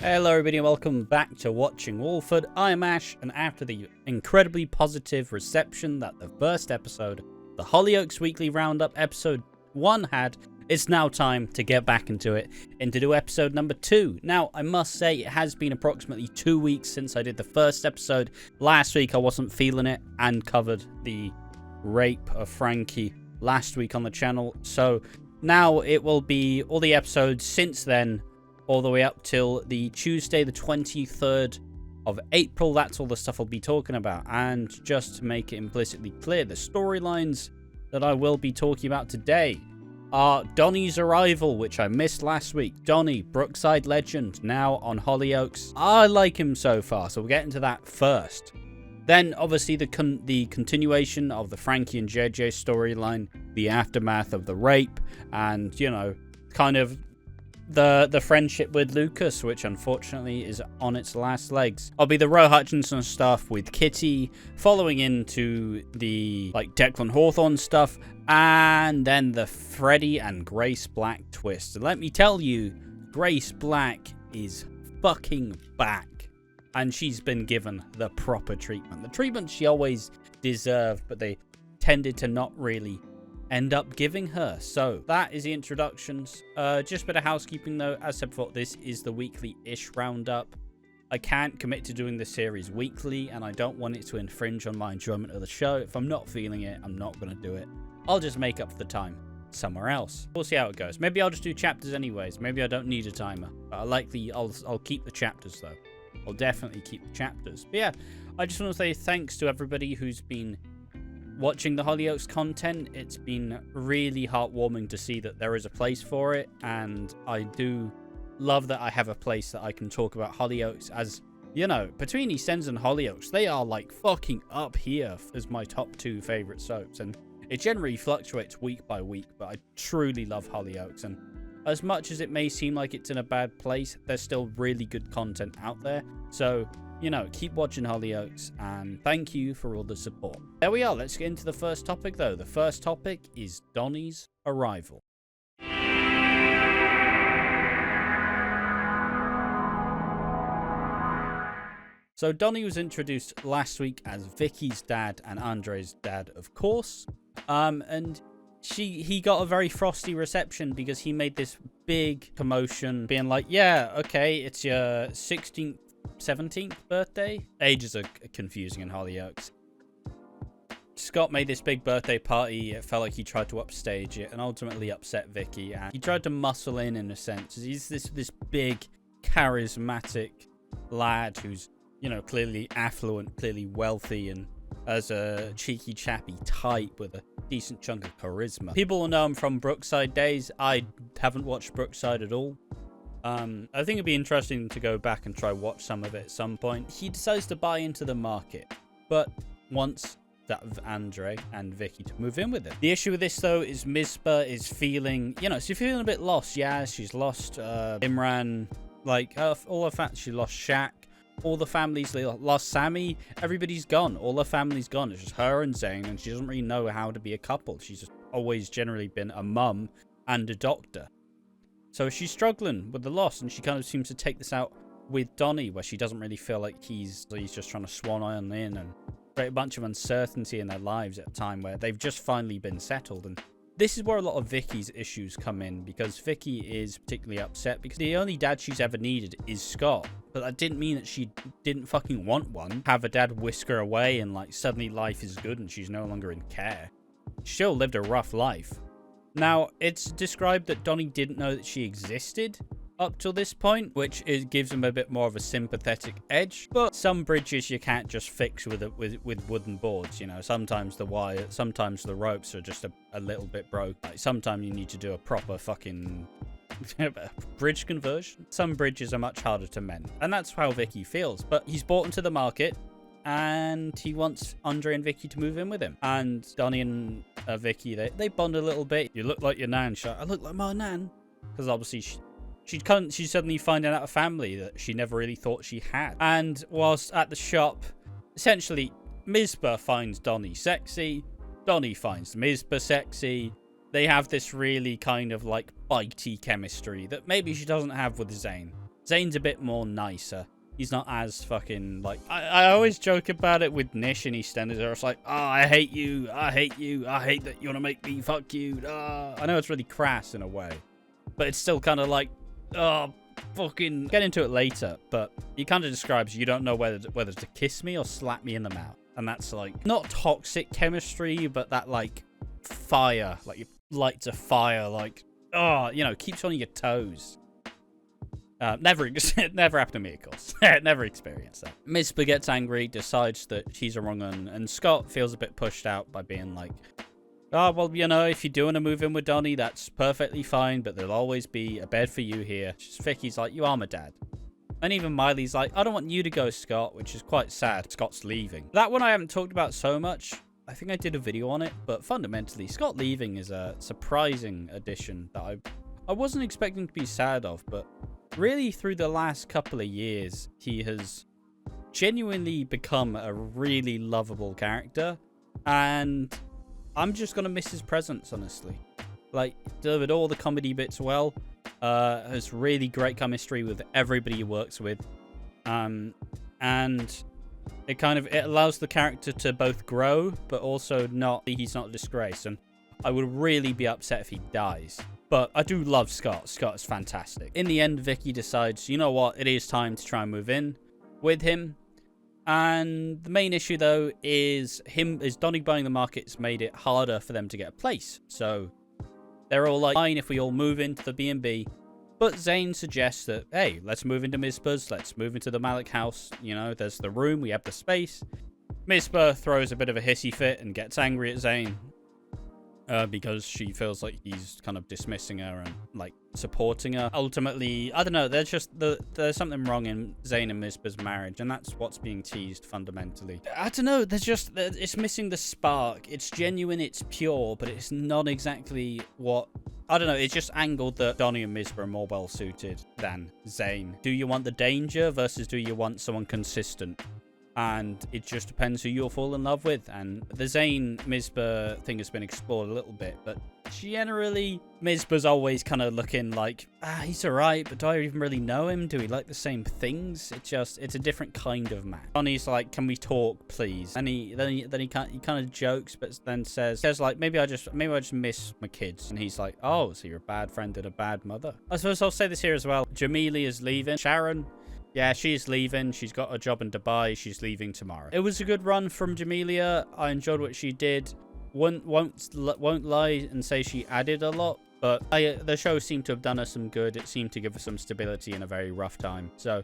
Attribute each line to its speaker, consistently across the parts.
Speaker 1: Hello everybody and welcome back to Watching Walford. I'm Ash, and after the incredibly positive reception that the first episode, the Hollyoaks Weekly Roundup episode 1 had, it's now time to get back into it and to do episode number 2. Now, I must say it has been approximately 2 weeks since I did the first episode. Last week I wasn't feeling it and covered the rape of Frankie last week on the channel. So now it will be all the episodes since then, all the way up till the Tuesday, the 23rd of April. That's all the stuff I'll be talking about. And just to make it implicitly clear, the storylines that I will be talking about today are Donny's arrival, which I missed last week. Donny, Brookside legend, now on Hollyoaks. I like him so far, so we'll get into that first. Then, obviously, the continuation of the Frankie and JJ storyline, the aftermath of the rape, and, you know, kind of the friendship with Lucas, which unfortunately is on its last legs. I'll be the Hutchinson stuff with Kitty, following into the Declan Hawthorne stuff, and then the Freddie and Grace Black twist. And let me tell you, Grace Black is fucking back, and she's been given the proper treatment. The treatment she always deserved, but they tended to not really end up giving her. So that is the introductions. Just a bit of housekeeping though. As I said before, this is the weekly-ish roundup. I can't commit to doing the series weekly, and I don't want it to infringe on my enjoyment of the show. If I'm not feeling it, I'm not going to do it. I'll just make up for the time somewhere else. We'll see how it goes. Maybe I'll just do chapters anyways. Maybe I don't need a timer. But I'll keep the chapters though. I'll definitely keep the chapters. But yeah, I just want to say thanks to everybody who's been watching the Hollyoaks content. It's been really heartwarming to see that there is a place for it, and I do love that I have a place that I can talk about Hollyoaks. As you know, between EastEnders and Hollyoaks, they are like fucking up here as my top 2 favorite soaps, and it generally fluctuates week by week, but I truly love Hollyoaks. And as much as it may seem like it's in a bad place, there's still really good content out there. So, you know, keep watching Hollyoaks, and thank you for all the support. There we are. Let's get into the first topic, though. The first topic is Donny's arrival. So Donny was introduced last week as Vicky's dad and Andre's dad, of course. And he got a very frosty reception because he made this big commotion, being like, yeah, okay, it's your 17th birthday. Ages are confusing in Hollyoaks. Scott made this big birthday party. It felt like he tried to upstage it and ultimately upset Vicky, and he tried to muscle in a sense. He's this big charismatic lad who's, you know, clearly affluent, clearly wealthy, and as a cheeky chappy type with a decent chunk of charisma. People will know him from Brookside days. I haven't watched Brookside at all. I think it'd be interesting to go back and try watch some of it at some point. He decides to buy into the market, but wants that of Andre and Vicky to move in with him. The issue with this though is Mizpah is feeling, you know, she's feeling a bit lost. Yeah, she's lost Imran, all her family. She lost Shaq. All the families, lost Sammy. Everybody's gone. All her family's gone. It's just her and Zayn, and she doesn't really know how to be a couple. She's just always generally been a mum and a doctor. So she's struggling with the loss, and she kind of seems to take this out with Donny, where she doesn't really feel like he's just trying to swan on in and create a bunch of uncertainty in their lives at a time where they've just finally been settled. And this is where a lot of Vicky's issues come in, because Vicky is particularly upset because the only dad she's ever needed is Scott. But that didn't mean that she didn't fucking want one. Have a dad whisk her away and suddenly life is good and she's no longer in care. She still lived a rough life. Now, it's described that Donny didn't know that she existed up till this point, which gives him a bit more of a sympathetic edge. But some bridges you can't just fix with wooden boards, you know. Sometimes the wire, sometimes the ropes are just a little bit broke. Sometimes you need to do a proper fucking bridge conversion. Some bridges are much harder to mend, and that's how Vicky feels. But he's bought into the market, and he wants Andre and Vicky to move in with him. And Donny and Vicky, they bond a little bit. You look like your nan. I look like my nan, because obviously she's suddenly finding out a family that she never really thought she had. And whilst at the shop, essentially Mizpah finds Donny sexy, Donny finds Mizpah sexy. They have this really kind of bitey chemistry that maybe she doesn't have with Zayn. Zane's a bit more nicer. He's not as fucking, like... I always joke about it with Nish in EastEnders. Where it's like, oh, I hate you. I hate you. I hate that you want to make me fuck you. I know it's really crass in a way. But it's still kind of like, oh, fucking... Get into it later. But he kind of describes you don't know whether to kiss me or slap me in the mouth. And that's, like, not toxic chemistry, but that, like, fire. Like, you light a fire, like, oh, you know, keeps you on your toes. Never happened to me, of course. Never experienced that. Mizpah gets angry, decides that she's a wrong one, and Scott feels a bit pushed out by being like, oh, well, you know, if you do want to move in with Donny, that's perfectly fine, but there'll always be a bed for you here. Vicky's like, you are my dad. And even Miley's like, I don't want you to go, Scott, which is quite sad. Scott's leaving. That one I haven't talked about so much. I think I did a video on it, but fundamentally, Scott leaving is a surprising addition that I wasn't expecting to be sad of, but really through the last couple of years, he has genuinely become a really lovable character, and I'm just going to miss his presence, honestly. Like, delivered all the comedy bits well. Has really great chemistry with everybody he works with, and it allows the character to both grow, but also he's not a disgrace. And I would really be upset if he dies. But I do love Scott. Scott is fantastic. In the end, Vicky decides, you know what, it is time to try and move in with him. And the main issue though is Donny buying the market's made it harder for them to get a place. So they're all like, fine if we all move into the B&B. But Zane suggests that, hey, let's move into Mizpah's. Let's move into the Malik house. You know, there's the room. We have the space. Mizpah throws a bit of a hissy fit and gets angry at Zane. Because she feels like he's kind of dismissing her and, like, supporting her. Ultimately, I don't know, there's something wrong in Zane and Mizpah's marriage, and that's what's being teased fundamentally. I don't know, it's missing the spark. It's genuine, it's pure, but it's not exactly what... I don't know, it's just angled that Donny and Mizpah are more well-suited than Zane. Do you want the danger versus do you want someone consistent? And it just depends who you'll fall in love with. And the Zane Mizpah thing has been explored a little bit, but generally Mizpah's always kind of looking like, he's alright, but do I even really know him? Do we like the same things? It's a different kind of man. Donny's like, can we talk, please? And he kind of jokes, but then says like, maybe I just miss my kids. And he's like, oh, so you're a bad friend and a bad mother. I suppose I'll say this here as well. Jamelia is leaving. Sharon, yeah, she's leaving. She's got a job in Dubai. She's leaving tomorrow. It was a good run from Jamelia. I enjoyed what she did. Won't lie and say she added a lot, but the show seemed to have done her some good. It seemed to give her some stability in a very rough time. So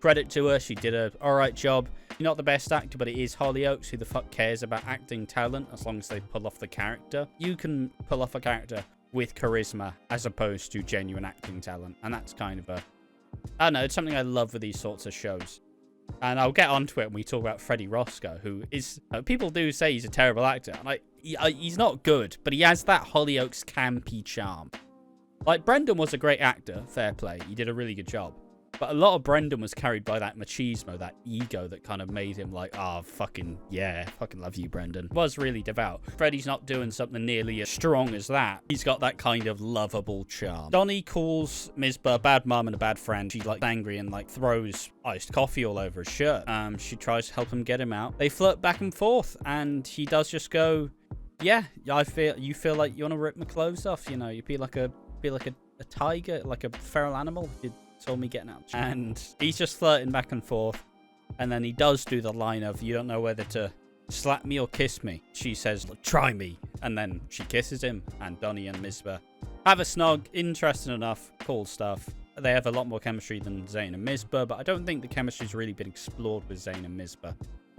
Speaker 1: credit to her. She did a alright job. She's not the best actor, but it is Hollyoaks. Who the fuck cares about acting talent as long as they pull off the character? You can pull off a character with charisma as opposed to genuine acting talent, and that's kind of I don't know, it's something I love with these sorts of shows. And I'll get onto it when we talk about Freddie Roscoe, who is... people do say he's a terrible actor. Like, he's not good, but he has that Hollyoaks campy charm. Like, Brendan was a great actor, fair play. He did a really good job. But a lot of Brendan was carried by that machismo, that ego that kind of made him like, oh, fucking, yeah, fucking love you, Brendan. Was really devout. Freddie's not doing something nearly as strong as that. He's got that kind of lovable charm. Donny calls Mizpah a bad mum and a bad friend. She's like angry and like throws iced coffee all over his shirt. She tries to help him get him out. They flirt back and forth, and he does just go, yeah, you feel like you want to rip my clothes off, you know, you feel like a tiger, like a feral animal. You told me getting out. And he's just flirting back and forth. And then he does do the line of, you don't know whether to slap me or kiss me. She says, try me. And then she kisses him. And Donny and Mizpah have a snog. Interesting enough. Cool stuff. They have a lot more chemistry than Zane and Mizpah, but I don't think the chemistry's really been explored with Zane and Mizpah.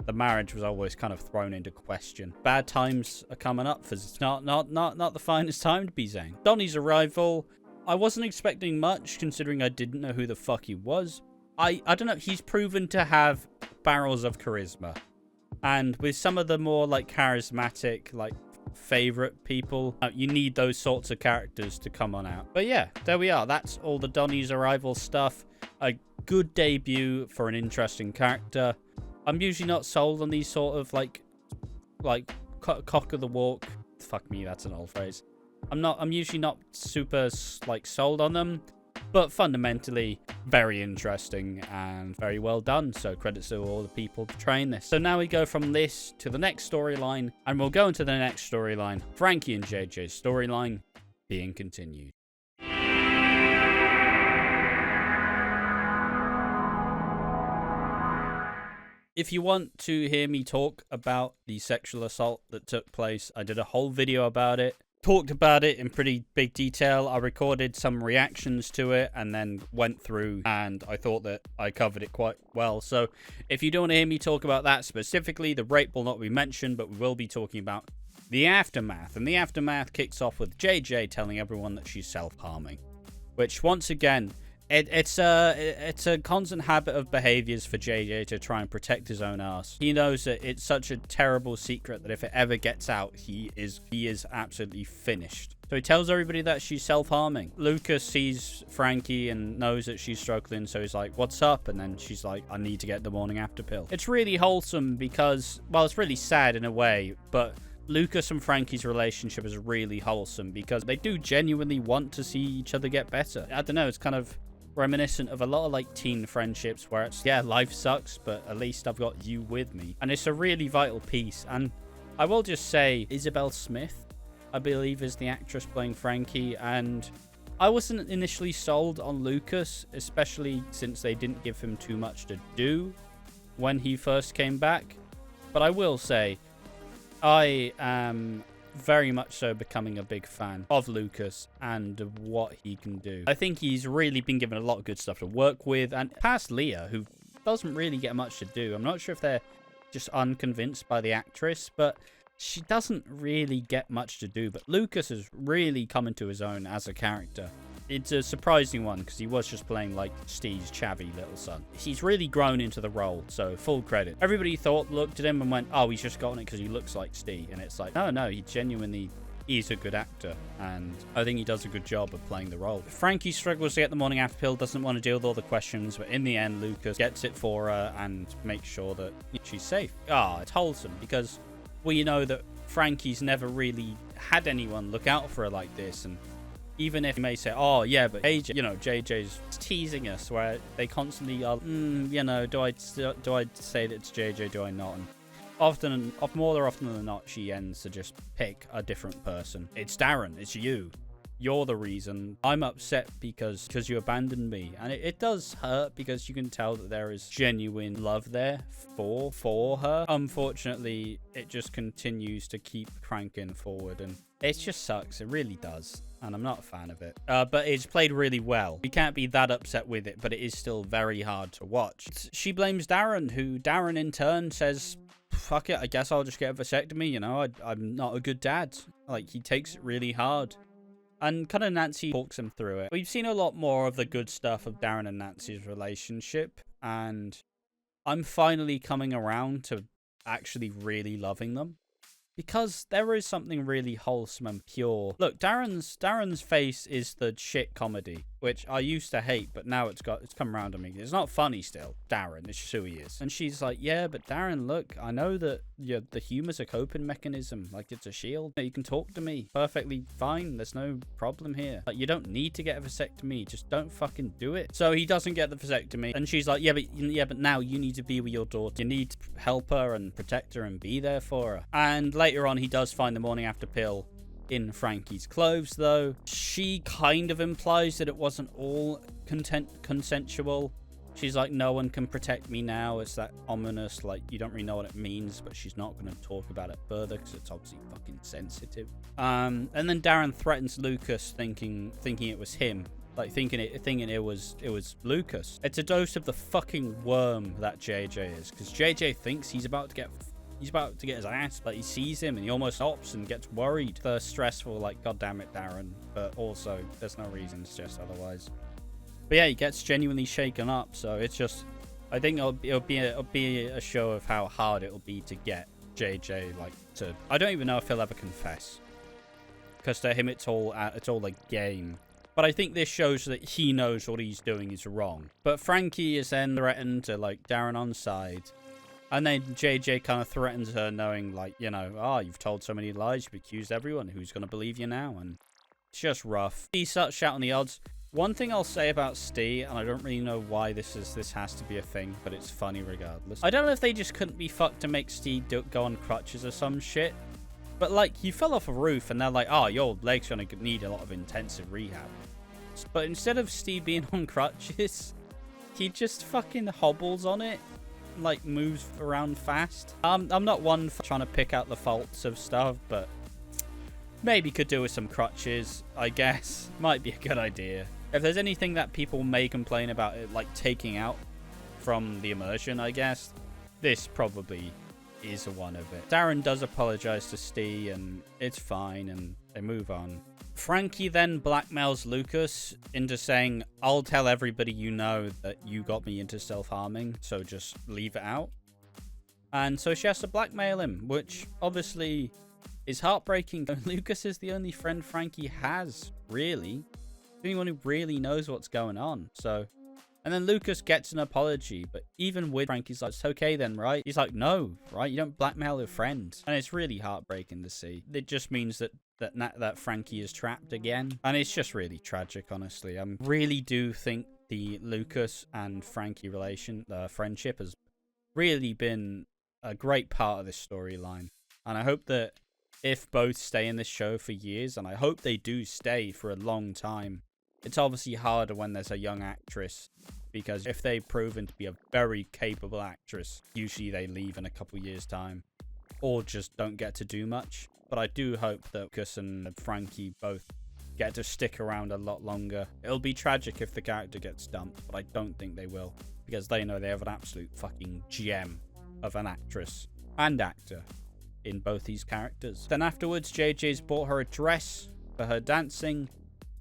Speaker 1: The marriage was always kind of thrown into question. Bad times are coming up for not the finest time to be Zane. Donny's arrival, I wasn't expecting much, considering I didn't know who the fuck he was. I don't know, he's proven to have barrels of charisma. And with some of the more, like, charismatic, like, favorite people, you need those sorts of characters to come on out. But yeah, there we are. That's all the Donny's arrival stuff. A good debut for an interesting character. I'm usually not sold on these sort of, like cock of the walk. Fuck me, that's an old phrase. I'm usually not super, like, sold on them. But fundamentally, very interesting and very well done. So credits to all the people portraying this. So now we go from this to the next storyline, and we'll go into the next storyline. Frankie and JJ's storyline being continued. If you want to hear me talk about the sexual assault that took place, I did a whole video about it. Talked about it in pretty big detail. I recorded some reactions to it and then went through, and I thought that I covered it quite well. So if you don't want to hear me talk about that specifically, the rape will not be mentioned, but we will be talking about the aftermath. And the aftermath kicks off with JJ telling everyone that she's self-harming, which once again, it's a constant habit of behaviors for JJ to try and protect his own ass. He knows that it's such a terrible secret that if it ever gets out, he is absolutely finished. So he tells everybody that she's self-harming. Lucas sees Frankie and knows that she's struggling, so he's like, what's up? And then she's like, I need to get the morning after pill. It's really wholesome because, well, it's really sad in a way, but Lucas and Frankie's relationship is really wholesome because they do genuinely want to see each other get better. I don't know, it's kind of reminiscent of a lot of like teen friendships where it's, yeah, life sucks, but at least I've got you with me. And it's a really vital piece. And I will just say, Isabel Smith, I believe, is the actress playing Frankie, and I wasn't initially sold on Lucas, especially since they didn't give him too much to do when he first came back. But I will say, I am very much so becoming a big fan of Lucas and of what he can do. I think he's really been given a lot of good stuff to work with, and past Leah, who doesn't really get much to do. I'm not sure if they're just unconvinced by the actress, but she doesn't really get much to do. But Lucas has really come into his own as a character. It's a surprising one because he was just playing like Steve's chavvy little son. He's really grown into the role, so full credit. Everybody looked at him and went, oh, he's just gotten it because he looks like Steve. And it's like, no, he genuinely is a good actor, and I think he does a good job of playing the role. Frankie struggles to get the morning after pill, doesn't want to deal with all the questions, but in the end, Lucas gets it for her and makes sure that she's safe. It's wholesome because we know that Frankie's never really had anyone look out for her like this, and even if you may say, oh, yeah, but AJ, JJ's teasing us, where they constantly are, do I say that it's JJ, do I not? And more often than not, she ends to just pick a different person. It's Darren, it's you. You're the reason. I'm upset because you abandoned me. And it does hurt because you can tell that there is genuine love there for her. Unfortunately, it just continues to keep cranking forward, and it just sucks. It really does. And I'm not a fan of it. But it's played really well. We can't be that upset with it, but it is still very hard to watch. She blames Darren, who Darren in turn says, fuck it, I guess I'll just get a vasectomy, I'm not a good dad. Like, he takes it really hard. And kind of Nancy talks him through it. We've seen a lot more of the good stuff of Darren and Nancy's relationship, and I'm finally coming around to actually really loving them. Because there is something really wholesome and pure. Look, Darren's face is the shit comedy, which I used to hate, but now it's come around to me. It's not funny still, Darren. It's just who he is. And she's like, yeah, but Darren, look, I know that the humor's a coping mechanism. Like, it's a shield. You can talk to me perfectly fine. There's no problem here. Like, you don't need to get a vasectomy. Just don't fucking do it. So he doesn't get the vasectomy. And she's like, yeah, but now you need to be with your daughter. You need to help her and protect her and be there for her. And later on, he does find the morning after pill in Frankie's clothes, though. She kind of implies that it wasn't all consensual. She's like, no one can protect me now. It's that ominous, like, you don't really know what it means, but she's not going to talk about it further because it's obviously fucking sensitive. And then Darren threatens Lucas, thinking it was him. Like, thinking it was Lucas. It's a dose of the fucking worm that JJ is, because JJ thinks he's about to get his ass, but he sees him and he almost stops and gets worried. The stressful, like, God damn it, Darren. But also, there's no reason to stress otherwise. But yeah, he gets genuinely shaken up. So it's just, I think it'll be a show of how hard it'll be to get JJ, like, to. I don't even know if he'll ever confess, because to him it's all a game. But I think this shows that he knows what he's doing is wrong. But Frankie is then threatened to, like, Darren on side. And then JJ kind of threatens her, knowing, like, you've told so many lies, you've accused everyone, who's going to believe you now? And it's just rough. He starts shouting the odds. One thing I'll say about Steve, and I don't really know why this has to be a thing, but it's funny regardless. I don't know if they just couldn't be fucked to make Steve go on crutches or some shit. But, like, he fell off a roof, and they're like, oh, your leg's gonna need a lot of intensive rehab. But instead of Steve being on crutches, he just fucking hobbles on it, like, moves around fast. I'm not one for trying to pick out the faults of stuff, but maybe could do with some crutches, I guess. Might be a good idea. If there's anything that people may complain about, it, like, taking out from the immersion, I guess, this probably is one of it. Darren does apologize to Steve, and it's fine, and they move on. Frankie then blackmails Lucas into saying, I'll tell everybody you know that you got me into self-harming, so just leave it out. And so she has to blackmail him, which obviously is heartbreaking. Lucas is the only friend Frankie has, really. Anyone who really knows what's going on. So, and then Lucas gets an apology, but even with Frankie's like, it's okay then, right? He's like, no, right? You don't blackmail your friend. And it's really heartbreaking to see. It just means that Frankie is trapped again. And it's just really tragic, honestly. I really do think the Lucas and Frankie friendship has really been a great part of this storyline. And I hope that if both stay in this show for years, and I hope they do stay for a long time. It's obviously harder when there's a young actress, because if they've proven to be a very capable actress, usually they leave in a couple years' time, or just don't get to do much. But I do hope that Lucas and Frankie both get to stick around a lot longer. It'll be tragic if the character gets dumped, but I don't think they will, because they know they have an absolute fucking gem of an actress and actor in both these characters. Then afterwards, JJ's bought her a dress for her dancing.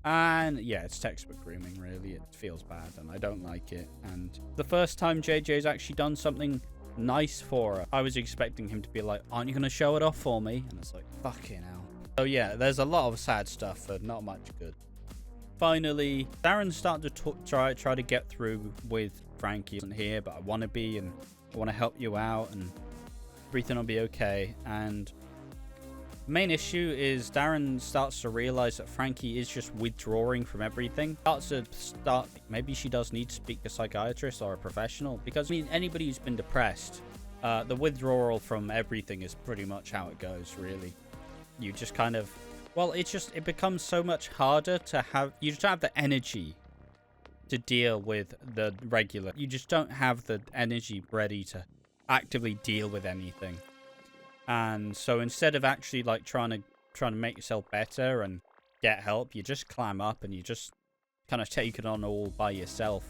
Speaker 1: And yeah, it's textbook grooming, really. It feels bad, and I don't like it. And the first time JJ's actually done something nice for her, I was expecting him to be like, aren't you going to show it off for me? And it's like, fucking hell. So yeah, there's a lot of sad stuff, but not much good. Finally, Darren's starting to try to get through with Frankie. Isn't here, but I want to be, and I want to help you out, and everything will be okay. And the main issue is Darren starts to realize that Frankie is just withdrawing from everything. Maybe she does need to speak to a psychiatrist or a professional, because I mean, anybody who's been depressed, the withdrawal from everything is pretty much how it goes, really. You just kind of, well, it becomes so much harder to have, you just don't have the energy to deal with the regular. You just don't have the energy ready to actively deal with anything. And so instead of actually like trying to make yourself better and get help, you just clam up and you just kind of take it on all by yourself.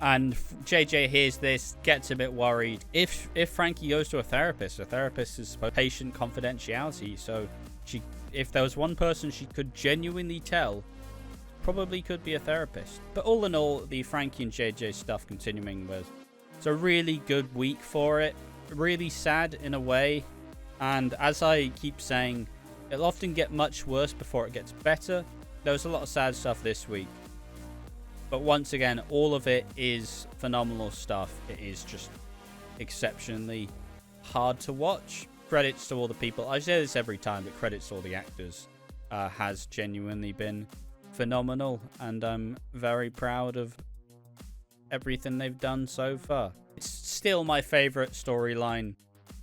Speaker 1: And JJ hears this, gets a bit worried. If Frankie goes to a therapist is patient confidentiality. So if there was one person she could genuinely tell, probably could be a therapist. But all in all, the Frankie and JJ stuff continuing was, it's a really good week for it. Really sad in a way. And as I keep saying, it'll often get much worse before it gets better. There was a lot of sad stuff this week. But once again, all of it is phenomenal stuff. It is just exceptionally hard to watch. Credits to all the people. I say this every time, but credits to all the actors. Has genuinely been phenomenal. And I'm very proud of everything they've done so far. It's still my favorite storyline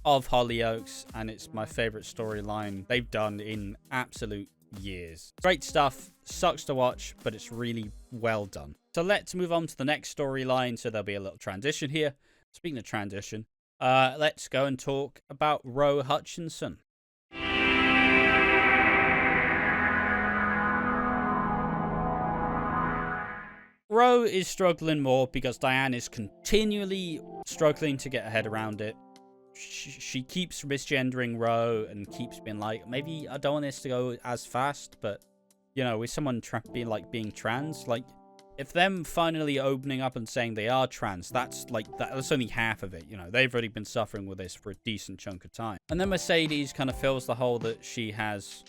Speaker 1: of Hollyoaks, and it's my favorite storyline they've done in absolute years. Great stuff, sucks to watch, but it's really well done. So let's move on to the next storyline, so there'll be a little transition here. Speaking of transition, let's go and talk about Roe Hutchinson. Roe is struggling more because Diane is continually struggling to get her head around it. She keeps misgendering Roe and keeps being like, maybe I don't want this to go as fast, but you know, with someone being trans, like if them finally opening up and saying they are trans, that's only half of it. You know, they've already been suffering with this for a decent chunk of time. And then Mercedes kind of fills the hole that she has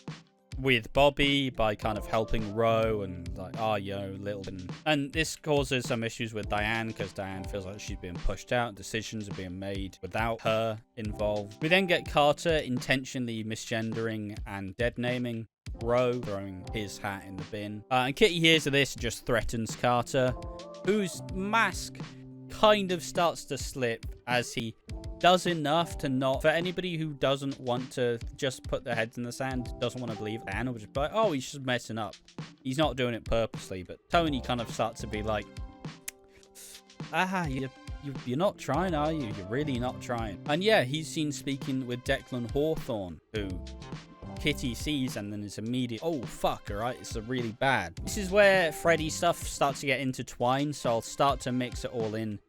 Speaker 1: with Bobby by kind of helping Roe and like, little. And this causes some issues with Diane because Diane feels like she's being pushed out. Decisions are being made without her involved. We then get Carter intentionally misgendering and dead naming Roe throwing his hat in the bin. And Kitty hears of this and just threatens Carter, whose mask kind of starts to slip as he does enough to not... For anybody who doesn't want to just put their heads in the sand, doesn't want to believe it, Anna would just be like, oh, he's just messing up. He's not doing it purposely. But Tony kind of starts to be like, you're not trying, are you? You're really not trying. And yeah, he's seen speaking with Declan Hawthorne, who Kitty sees and then is immediate, oh fuck, alright, it's really bad. This is where Freddie stuff starts to get intertwined, so I'll start to mix it all in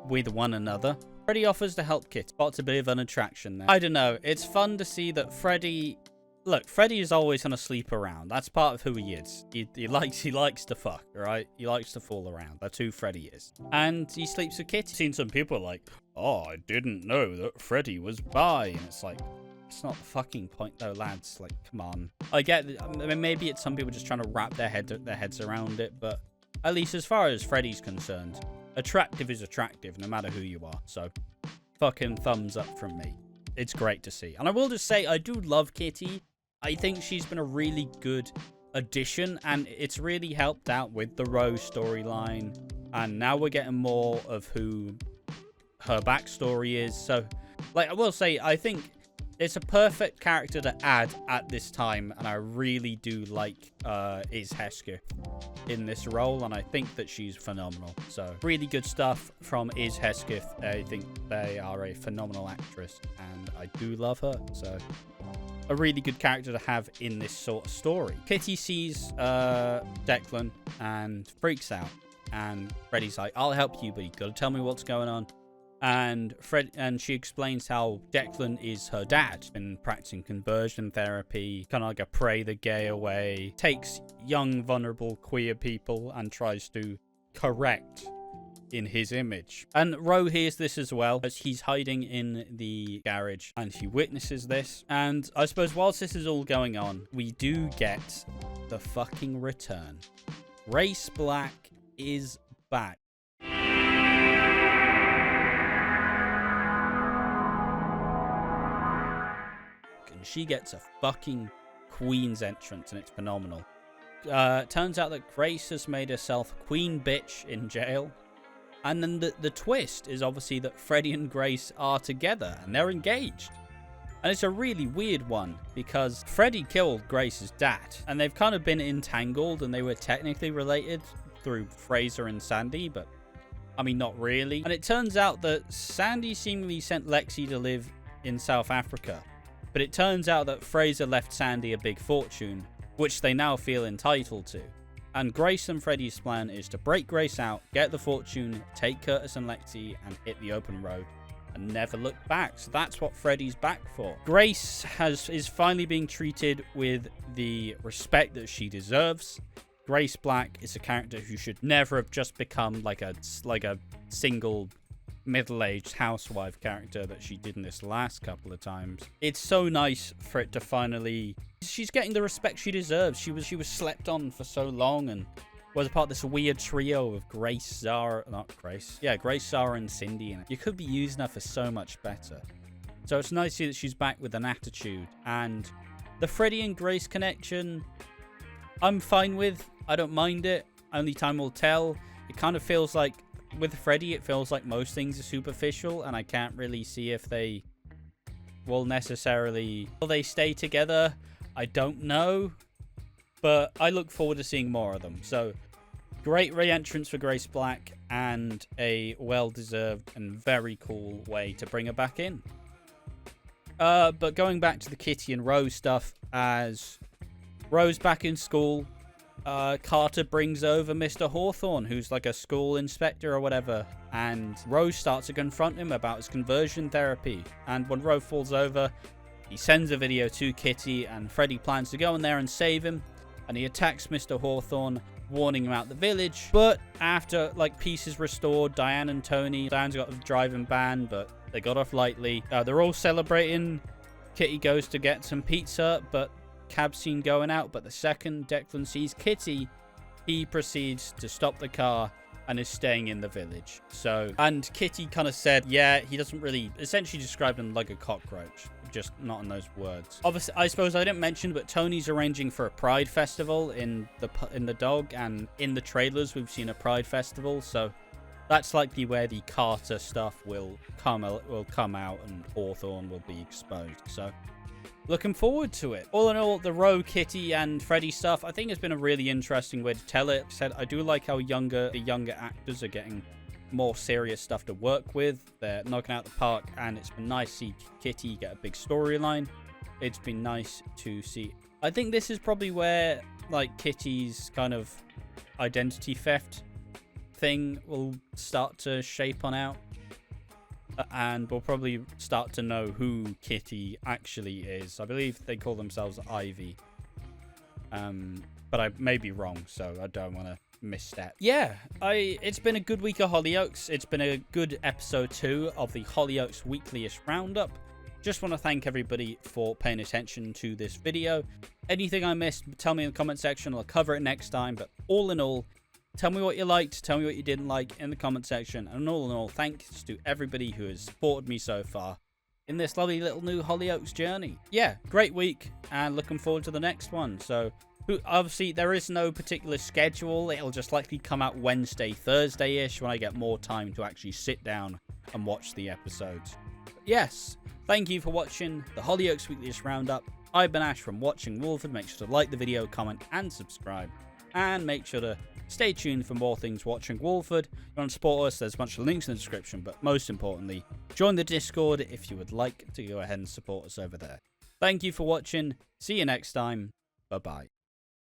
Speaker 1: with one another. Freddie offers to help Kitty. Spots a bit of an attraction there. I don't know, it's fun to see that Freddie... Look, Freddie is always going to sleep around. That's part of who he is. He likes to fuck, right? He likes to fool around. That's who Freddie is. And he sleeps with Kitty. I've seen some people like, oh, I didn't know that Freddie was bi. And it's like, it's not the fucking point though, lads. Like, come on. I get, I mean, maybe it's some people just trying to wrap their heads around it, but at least as far as Freddie's concerned, attractive is attractive no matter who you are. So, fucking thumbs up from me. It's great to see. And I will just say, I do love Kitty. I think she's been a really good addition, and it's really helped out with the Rose storyline. And now we're getting more of who her backstory is. So, like, I will say, I think it's a perfect character to add at this time, and I really do like Iz Hesketh in this role, and I think that she's phenomenal. So, really good stuff from Iz Hesketh. I think they are a phenomenal actress, and I do love her. So, a really good character to have in this sort of story. Kitty sees Declan and freaks out, and Freddie's like, I'll help you, but you gotta tell me what's going on. And she explains how Declan is her dad, been practicing conversion therapy, kind of like a pray the gay away, takes young vulnerable queer people and tries to correct in his image. And Ro hears this as well, as he's hiding in the garage, and he witnesses this. And I suppose whilst this is all going on, we do get the fucking return. Grace Black is back. And she gets a fucking queen's entrance, and it's phenomenal. Turns out that Grace has made herself queen bitch in jail. And then the twist is obviously that Freddie and Grace are together and they're engaged. And it's a really weird one because Freddie killed Grace's dad and they've kind of been entangled, and they were technically related through Fraser and Sandy, but I mean, not really. And it turns out that Sandy seemingly sent Lexi to live in South Africa, but it turns out that Fraser left Sandy a big fortune, which they now feel entitled to. And Grace and Freddie's plan is to break Grace out, get the fortune, take Curtis and Lexi, and hit the open road and never look back. So that's what Freddie's back for. Grace is finally being treated with the respect that she deserves. Grace Black is a character who should never have just become like a single middle-aged housewife character that she did in this last couple of times. It's so nice for it to finally... She's getting the respect she deserves. She was slept on for so long and was a part of this weird trio of Grace, Zara... Not Grace. Yeah, Grace, Zara, and Cindy. And you could be using her for so much better. So it's nice to see that she's back with an attitude. And the Freddie and Grace connection, I'm fine with. I don't mind it. Only time will tell. It kind of feels like... With Freddie, it feels like most things are superficial, and I can't really see if they will necessarily... Will they stay together? I don't know, but I look forward to seeing more of them. So, great re-entrance for Grace Black, and a well-deserved and very cool way to bring her back in. But going back to the Kitty and Rose stuff, as Rose back in school, Carter brings over Mr. Hawthorne, who's like a school inspector or whatever, and Rose starts to confront him about his conversion therapy. And when Rose falls over, he sends a video to Kitty, and Freddie plans to go in there and save him, and he attacks Mr. Hawthorne, warning him out the village. But after like peace is restored, Diane's got a driving ban, but they got off lightly. They're all celebrating. Kitty goes to get some pizza, but cab scene going out. But the second Declan sees Kitty, he proceeds to stop the car and is staying in the village. So, and Kitty kind of said, yeah, he doesn't really, essentially described him like a cockroach. just not in those words. Obviously, I suppose I didn't mention, but Tony's arranging for a Pride Festival in the dog, and in the trailers we've seen a Pride Festival, so that's likely where the Carter stuff will come out, and Hawthorne will be exposed. So looking forward to it. All in all, the Roe, Kitty, and Freddie stuff, I think, has been a really interesting way to tell it. I do like how the younger actors are getting more serious stuff to work with. They're knocking out the park, and it's been nice to see Kitty get a big storyline. It's been nice to see. I think this is probably where, like, Kitty's kind of identity theft thing will start to shape on out. And we'll probably start to know who Kitty actually is. I believe they call themselves Ivy. But I may be wrong, so I don't want to misstep. Yeah, it's been a good week of Hollyoaks. It's been a good episode 2 of the Hollyoaks Weekly-ish Roundup. Just want to thank everybody for paying attention to this video. Anything I missed, tell me in the comment section. I'll cover it next time. But all in all, tell me what you liked, tell me what you didn't like in the comment section. And all in all, thanks to everybody who has supported me so far in this lovely little new Hollyoaks journey. Yeah, great week, and looking forward to the next one. So, obviously, there is no particular schedule. It'll just likely come out Wednesday, Thursday-ish, when I get more time to actually sit down and watch the episodes. But yes, thank you for watching the Hollyoaks Weekly-ish Roundup. I've been Ash from Watching Walford. Make sure to like the video, comment, and subscribe. And make sure to stay tuned for more things Watching Walford. If you want to support us, there's a bunch of links in the description, but most importantly, join the Discord if you would like to go ahead and support us over there. Thank you for watching. See you next time. Bye-bye.